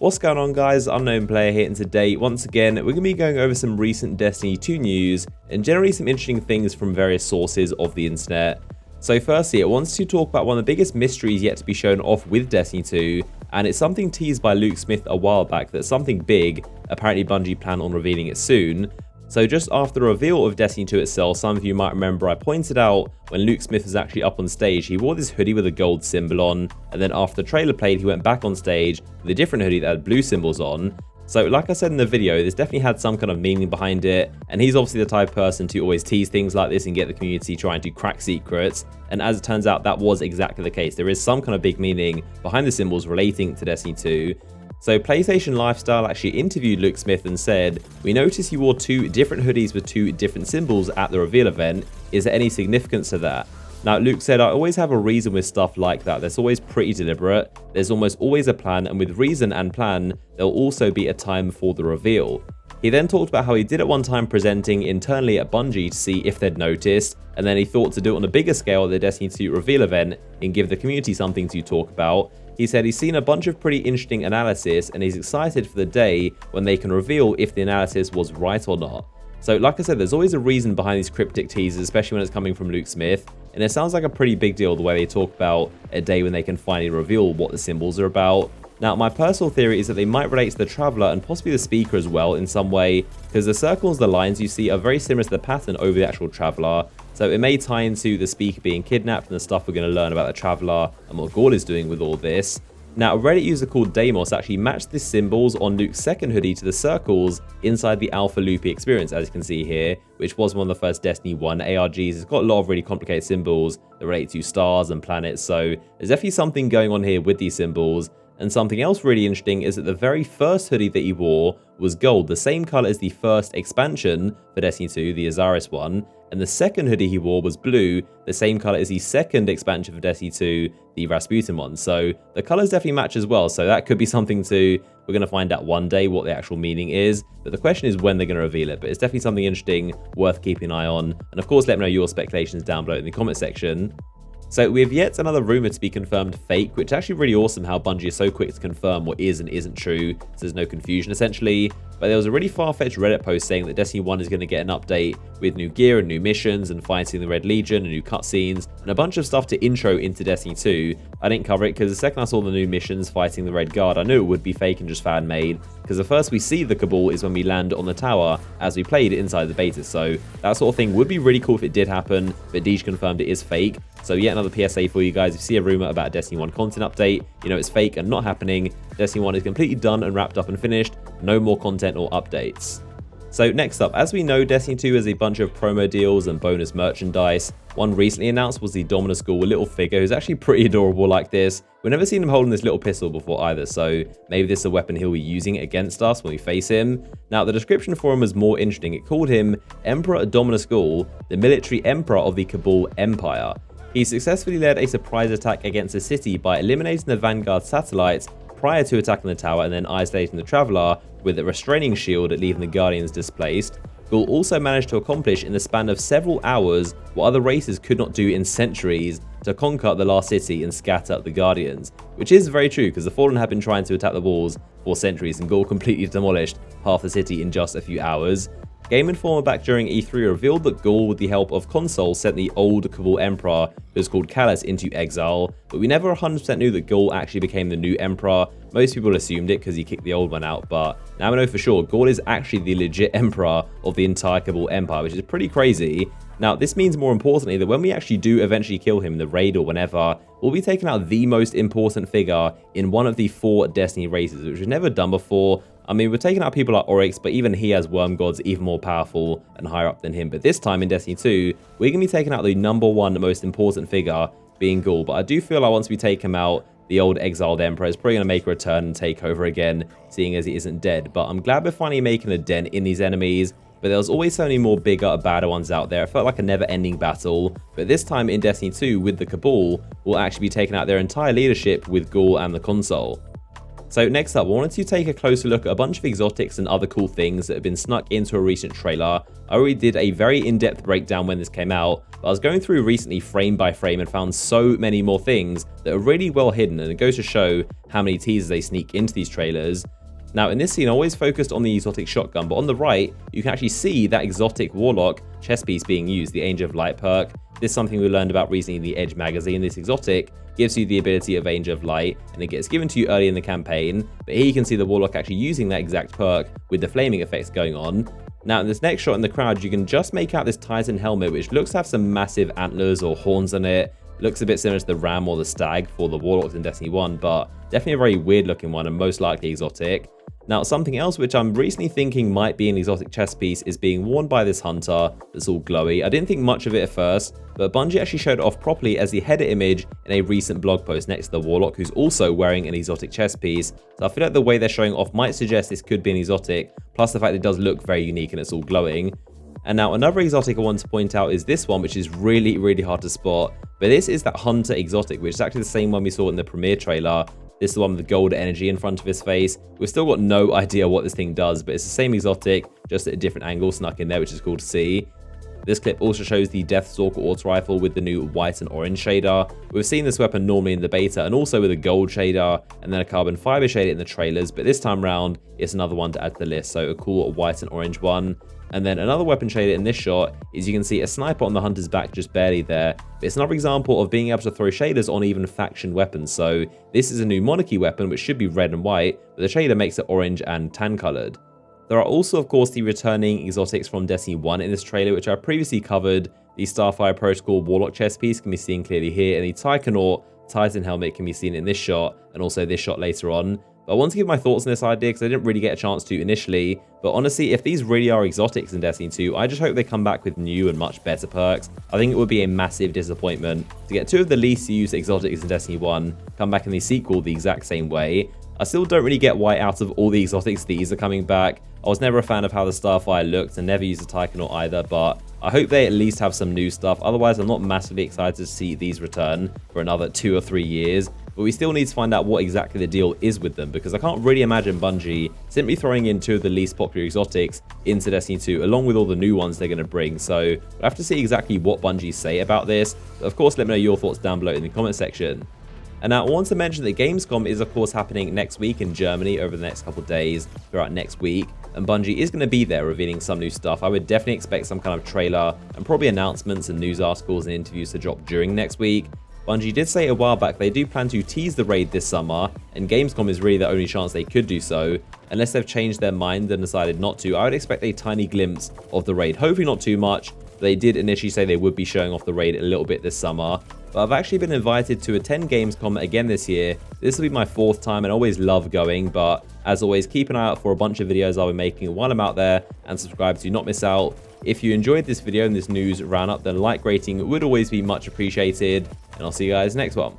What's going on, guys? Unknown Player here, and today, once again, we're going to be going over some recent Destiny 2 news and generally some interesting things from various sources of the internet. So firstly, I wanted to talk about one of the biggest mysteries yet to be shown off with Destiny 2, and it's something teased by Luke Smith a while back that's something big. Apparently Bungie plan on revealing it soon. So just after the reveal of Destiny 2 itself, some of you might remember I pointed out when Luke Smith was actually up on stage, he wore this hoodie with a gold symbol on, and then after the trailer played, he went back on stage with a different hoodie that had blue symbols on. So like I said in the video, this definitely had some kind of meaning behind it, and he's obviously the type of person to always tease things like this and get the community trying to crack secrets, and as it turns out, that was exactly the case. There is some kind of big meaning behind the symbols relating to Destiny 2. So PlayStation Lifestyle actually interviewed Luke Smith and said, "We noticed you wore two different hoodies with two different symbols at the reveal event. Is there any significance to that?" Now, Luke said, "I always have a reason with stuff like that. There's always pretty deliberate. There's almost always a plan, and with reason and plan, there'll also be a time for the reveal." He then talked about how he did at one time presenting internally at Bungie to see if they'd noticed, and then he thought to do it on a bigger scale at the Destiny 2 reveal event and give the community something to talk about. He said he's seen a bunch of pretty interesting analysis and he's excited for the day when they can reveal if the analysis was right or not. So like I said, there's always a reason behind these cryptic teasers, especially when it's coming from Luke Smith, and it sounds like a pretty big deal the way they talk about a day when they can finally reveal what the symbols are about. Now, my personal theory is that they might relate to the Traveler and possibly the Speaker as well in some way, because the circles, the lines you see are very similar to the pattern over the actual Traveler, so it may tie into the Speaker being kidnapped and the stuff we're going to learn about the Traveler and what Gaul is doing with all this. Now, a Reddit user called Deimos actually matched the symbols on Luke's second hoodie to the circles inside the Alpha Loopy experience, as you can see here, which was one of the first Destiny 1 ARGs. It's got a lot of really complicated symbols that relate to stars and planets, so there's definitely something going on here with these symbols. And something else really interesting is that the very first hoodie that he wore was gold, the same color as the first expansion for Destiny 2, the Azaris one, and the second hoodie he wore was blue, the same color as the second expansion for Destiny 2, the Rasputin one. So the colors definitely match as well, so that could be something to, we're going to find out one day what the actual meaning is, but the question is when they're going to reveal it. But it's definitely something interesting, worth keeping an eye on, and of course let me know your speculations down below in the comment section. So we have yet another rumor to be confirmed fake, which is actually really awesome how Bungie is so quick to confirm what is and isn't true, so there's no confusion essentially. But there was a really far-fetched Reddit post saying that Destiny 1 is going to get an update with new gear and new missions and fighting the Red Legion and new cutscenes and a bunch of stuff to intro into Destiny 2. I didn't cover it because the second I saw the new missions fighting the Red Guard, I knew it would be fake and just fan-made, because the first we see the Cabal is when we land on the tower as we played inside the beta, so that sort of thing would be really cool if it did happen, but Deej confirmed it is fake. So yet another PSA for you guys. If you see a rumor about a Destiny 1 content update, you know it's fake and not happening. Destiny 1 is completely done and wrapped up and finished. No more content or updates. So next up, as we know, Destiny 2 has a bunch of promo deals and bonus merchandise. One recently announced was the Dominus Ghoul little figure, who's actually pretty adorable like this. We've never seen him holding this little pistol before either, so maybe this is a weapon he'll be using against us when we face him. Now, the description for him was more interesting. It called him Emperor Dominus Ghoul, the military emperor of the Cabal Empire. He successfully led a surprise attack against the city by eliminating the Vanguard satellites prior to attacking the tower and then isolating the Traveler with a restraining shield, leaving the Guardians displaced. Ghoul also managed to accomplish in the span of several hours what other races could not do in centuries, to conquer the last city and scatter the Guardians. Which is very true, because the Fallen have been trying to attack the walls for centuries and Ghoul completely demolished half the city in just a few hours. Game Informer back during E3 revealed that Ghoul, with the help of Console, sent the old Cabal Emperor, who was called Callus, into exile, but we never 100% knew that Ghoul actually became the new Emperor. Most people assumed it because he kicked the old one out, but now we know for sure Ghoul is actually the legit Emperor of the entire Cabal Empire, which is pretty crazy. Now, this means more importantly that when we actually do eventually kill him in the raid or whenever, we'll be taking out the most important figure in one of the 4 Destiny races, which was never done before. I mean, we're taking out people like Oryx, but even he has worm gods even more powerful and higher up than him. But this time in Destiny 2, we're going to be taking out the #1 most important figure, being Ghoul. But I do feel like once we take him out, the old exiled Emperor is probably going to make a return and take over again, seeing as he isn't dead. But I'm glad we're finally making a dent in these enemies. But there was always so many more bigger, badder ones out there. It felt like a never-ending battle. But this time in Destiny 2, with the Cabal, we'll actually be taking out their entire leadership with Ghoul and the Console. So next up, I wanted to take a closer look at a bunch of exotics and other cool things that have been snuck into a recent trailer. I already did a very in-depth breakdown when this came out, but I was going through recently frame by frame and found so many more things that are really well hidden, and it goes to show how many teasers they sneak into these trailers. Now in this scene, I always focused on the exotic shotgun, but on the right, you can actually see that exotic warlock chest piece being used, the Angel of Light perk. This is something we learned about recently in the Edge magazine. This exotic gives you the ability of Angel of Light, and it gets given to you early in the campaign, but here you can see the warlock actually using that exact perk with the flaming effects going on. Now in this next shot in the crowd, you can just make out this Titan helmet, which looks to have some massive antlers or horns on it. Looks a bit similar to the ram or the stag for the warlocks in Destiny 1, but definitely a very weird looking one and most likely exotic. Now, something else which I'm recently thinking might be an exotic chest piece is being worn by this hunter that's all glowy. I didn't think much of it at first, but Bungie actually showed it off properly as the header image in a recent blog post next to the warlock, who's also wearing an exotic chest piece. So I feel like the way they're showing off might suggest this could be an exotic, plus the fact that it does look very unique and it's all glowing. And now another exotic I want to point out is this one, which is really hard to spot, but this is that hunter exotic, which is actually the same one we saw in the premiere trailer. This is the one with the gold energy in front of his face. We've still got no idea what this thing does, but it's the same exotic, just at a different angle snuck in there, which is cool to see. This clip also shows the Deathstalker auto rifle with the new white and orange shader. We've seen this weapon normally in the beta and also with a gold shader and then a carbon fiber shader in the trailers, but this time round it's another one to add to the list, so a cool white and orange one. And then another weapon shader in this shot is you can see a sniper on the hunter's back just barely there. But it's another example of being able to throw shaders on even faction weapons. So this is a new monarchy weapon which should be red and white, but the shader makes it orange and tan colored. There are also of course the returning exotics from Destiny 1 in this trailer, which I previously covered. The Starfire Protocol Warlock chest piece can be seen clearly here, and the Tychonaut Titan helmet can be seen in this shot and also this shot later on. But I want to give my thoughts on this idea because I didn't really get a chance to initially. But honestly, if these really are exotics in Destiny 2, I just hope they come back with new and much better perks. I think it would be a massive disappointment to get two of the least used exotics in Destiny 1 come back in the sequel the exact same way. I still don't really get why out of all the exotics these are coming back. I was never a fan of how the Starfire looked and never used a Tychonaut either, but I hope they at least have some new stuff. Otherwise, I'm not massively excited to see these return for another 2 or 3 years. But we still need to find out what exactly the deal is with them, because I can't really imagine Bungie simply throwing in two of the least popular exotics into Destiny 2 along with all the new ones they're going to bring. So we'll have to see exactly what Bungie say about this. But of course, let me know your thoughts down below in the comment section. And now I want to mention that Gamescom is of course happening next week in Germany over the next couple of days throughout next week. And Bungie is going to be there revealing some new stuff. I would definitely expect some kind of trailer and probably announcements and news articles and interviews to drop during next week. Bungie did say a while back they do plan to tease the raid this summer, and Gamescom is really the only chance they could do so. Unless they've changed their mind and decided not to, I would expect a tiny glimpse of the raid. Hopefully not too much. They did initially say they would be showing off the raid a little bit this summer. But I've actually been invited to attend Gamescom again this year. This will be my 4th time and I always love going, but as always, keep an eye out for a bunch of videos I'll be making while I'm out there, and subscribe to not miss out. If you enjoyed this video and this news roundup, then a like rating would always be much appreciated, and I'll see you guys next one.